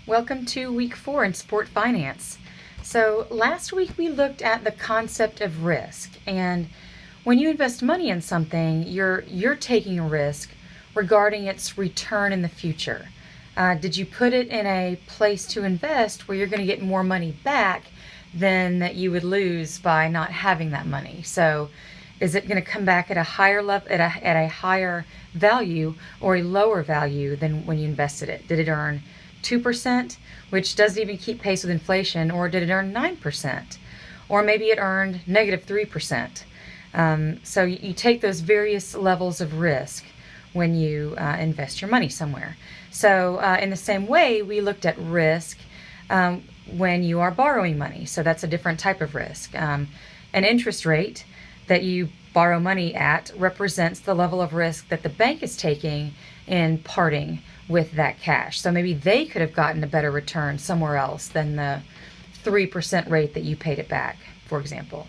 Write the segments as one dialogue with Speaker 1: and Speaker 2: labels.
Speaker 1: Welcome to week 4 in sport finance. So, last week we looked at the concept of risk, and when you invest money in something, you're taking a risk regarding its return in the future. Did you put it in a place to invest where you're going to get more money back than that you would lose by not having that money? So, is it going to come back at a higher level, at a higher value, or a lower value than when you invested it? Did it earn 2%, which doesn't even keep pace with inflation, or did it earn 9%? Or maybe it earned negative 3%. So you take those various levels of risk when you invest your money somewhere. So in the same way, we looked at risk when you are borrowing money. So that's a different type of risk. An interest rate that you borrow money at represents the level of risk that the bank is taking in parting with that cash. So maybe they could have gotten a better return somewhere else than the 3% rate that you paid it back, for example.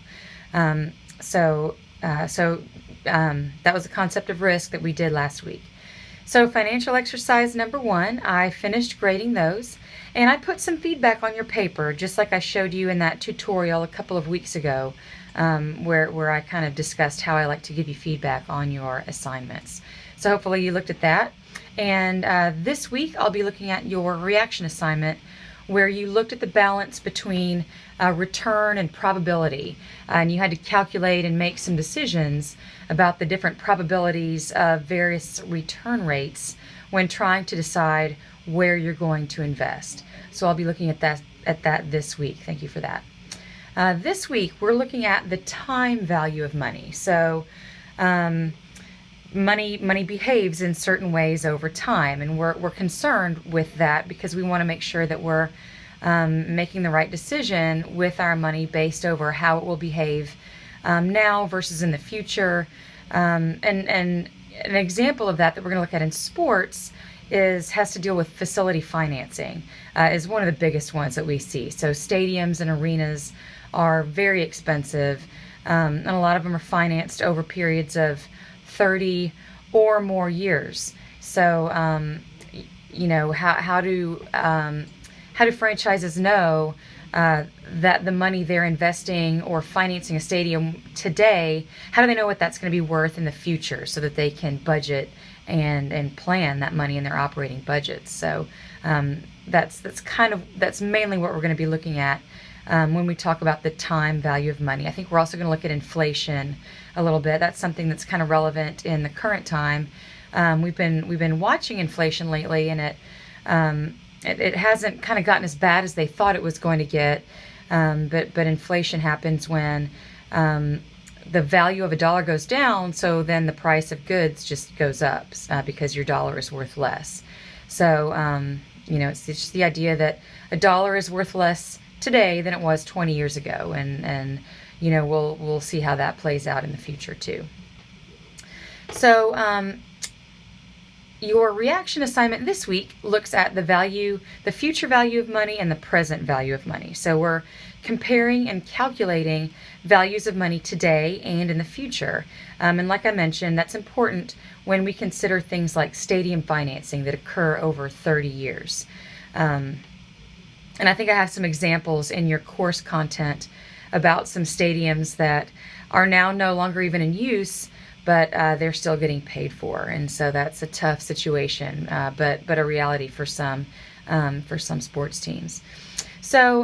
Speaker 1: So that was the concept of risk that we did last week. So financial exercise number 1, I finished grading those, and I put some feedback on your paper, just like I showed you in that tutorial a couple of weeks ago, where I kind of discussed how I like to give you feedback on your assignments. So hopefully you looked at that. And this week I'll be looking at your reaction assignment, where you looked at the balance between return and probability. And you had to calculate and make some decisions about the different probabilities of various return rates when trying to decide where you're going to invest. So I'll be looking at that this week. Thank you for that. This week we're looking at the time value of money. So money behaves in certain ways over time, and we're concerned with that because we want to make sure that we're making the right decision with our money based over how it will behave now versus in the future. And an example of that we're going to look at in sports has to deal with facility financing, is one of the biggest ones that we see. So stadiums and arenas are very expensive, and a lot of them are financed over periods of 30 or more years. So, how do franchises know that the money they're investing or financing a stadium today, how do they know what that's going to be worth in the future so that they can budget and plan that money in their operating budgets? So that's mainly what we're going to be looking at when we talk about the time value of money. I think we're also going to look at inflation a little bit. That's something that's kind of relevant in the current time. We've been watching inflation lately, and it hasn't kind of gotten as bad as they thought it was going to get. But inflation happens when the value of a dollar goes down, so then the price of goods just goes up because your dollar is worth less. So it's just the idea that a dollar is worth less today than it was 20 years ago, and we'll see how that plays out in the future too. So your reaction assignment this week looks at the future value of money and the present value of money. So we're comparing and calculating values of money today and in the future. And like I mentioned, that's important when we consider things like stadium financing that occur over 30 years. And I think I have some examples in your course content about some stadiums that are now no longer even in use, but they're still getting paid for. And so that's a tough situation, but a reality for some sports teams. So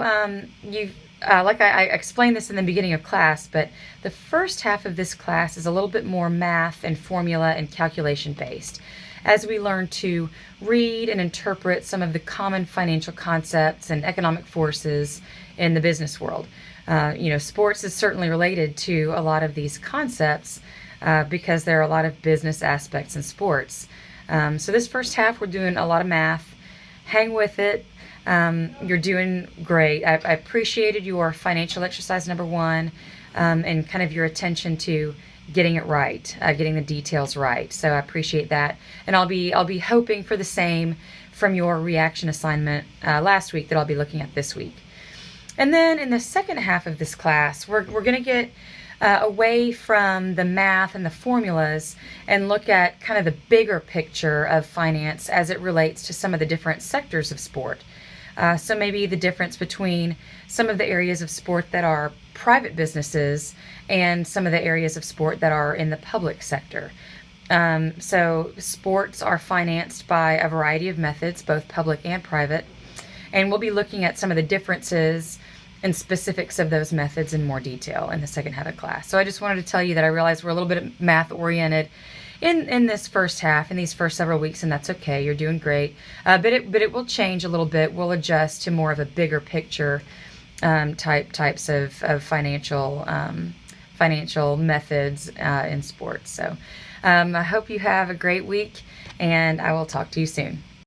Speaker 1: like I explained this in the beginning of class, but the first half of this class is a little bit more math and formula and calculation based, as we learn to read and interpret some of the common financial concepts and economic forces in the business world. Sports is certainly related to a lot of these concepts because there are a lot of business aspects in sports. So this first half, we're doing a lot of math. Hang with it. You're doing great. I appreciated your financial exercise number 1 and kind of your attention to getting it right, getting the details right. So I appreciate that, and I'll be hoping for the same from your reaction assignment last week that I'll be looking at this week. And then in the second half of this class, we're going to get away from the math and the formulas and look at kind of the bigger picture of finance as it relates to some of the different sectors of sport. So maybe the difference between some of the areas of sport that are private businesses and some of the areas of sport that are in the public sector. So sports are financed by a variety of methods, both public and private. And we'll be looking at some of the differences and specifics of those methods in more detail in the second half of class. So I just wanted to tell you that I realize we're a little bit math oriented in this first half, in these first several weeks, and that's okay. You're doing great. But it will change a little bit. We'll adjust to more of a bigger picture types of financial methods in sports. So I hope you have a great week, and I will talk to you soon.